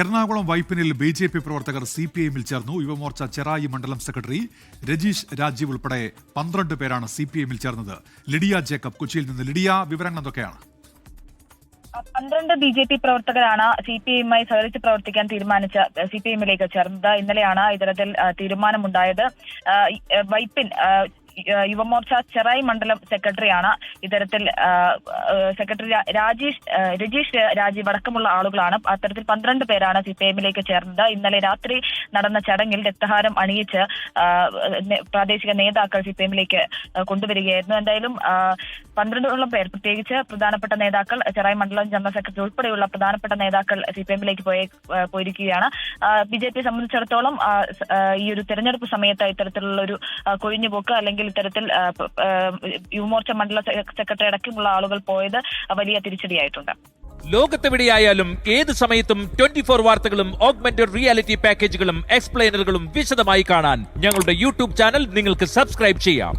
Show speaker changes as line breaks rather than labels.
Ernakulam വൈപ്പിനിൽ BJP. പ്രവർത്തകർ സിപിഐഎമ്മിൽ ചേർന്നു. യുവമോർച്ച ചെറായി മണ്ഡലം സെക്രട്ടറി രജീഷ് രാജീവ് ഉൾപ്പെടെ 12 പേരാണ് സിപിഐഎമ്മിൽ ചേർന്നത്. ലിഡിയ ജേക്കബ് കൊച്ചിയിൽ നിന്ന്. ലിഡിയ, വിവരങ്ങൾ എന്തൊക്കെയാണ്?
12 ബി.ജെ.പി. പ്രവർത്തകരാണ് സിപിഐഎമ്മുമായി സഹകരിച്ച് പ്രവർത്തിക്കാൻ തീരുമാനിച്ച സിപിഐഎമ്മിലേക്ക് ചേർന്നത്. ഇന്നലെയാണ് ഇത്തരത്തിൽ തീരുമാനമുണ്ടായത്. വൈപ്പിൻ യുവമോർച്ച ചെറായി മണ്ഡലം സെക്രട്ടറിയാണ് ഇത്തരത്തിൽ സെക്രട്ടറി രജീഷ് രാജീവ് അടക്കമുള്ള ആളുകളാണ്. അത്തരത്തിൽ 12 പേരാണ് സിപിഐഎമ്മിലേക്ക് ചേർന്നത്. ഇന്നലെ രാത്രി നടന്ന ചടങ്ങിൽ രക്തഹാരം അണിയിച്ച് പ്രാദേശിക നേതാക്കൾ സിപിഐഎമ്മിലേക്ക് കൊണ്ടുവരികയായിരുന്നു. എന്തായാലും 12ഓളം പേർ, പ്രത്യേകിച്ച് പ്രധാനപ്പെട്ട നേതാക്കൾ, ചെറായി മണ്ഡലം ജനറൽ സെക്രട്ടറി ഉൾപ്പെടെയുള്ള പ്രധാനപ്പെട്ട നേതാക്കൾ സിപിഐഎമ്മിലേക്ക് പോയിരിക്കുകയാണ്. ബി.ജെ.പി. സംബന്ധിച്ചിടത്തോളം ഈ ഒരു തെരഞ്ഞെടുപ്പ് സമയത്ത് ഇത്തരത്തിലുള്ള ഒരു കൊഴിഞ്ഞുപോക്ക് അല്ലെങ്കിൽ ഇത്തരത്തിൽ യുവമോർച്ച മണ്ഡല സെക്രട്ടറി അടക്കമുള്ള ആളുകൾ പോയത് വലിയ തിരിച്ചടിയായിട്ടുണ്ട്.
ലോകത്തെവിടെയായാലും ഏത് സമയത്തും 24 വാർത്തകളും ഓഗ്മെന്റഡ് റിയാലിറ്റി പാക്കേജുകളും എക്സ്പ്ലെയിനറുകളും വിശദമായി കാണാൻ ഞങ്ങളുടെ യൂട്യൂബ് ചാനൽ നിങ്ങൾക്ക് സബ്സ്ക്രൈബ് ചെയ്യാം.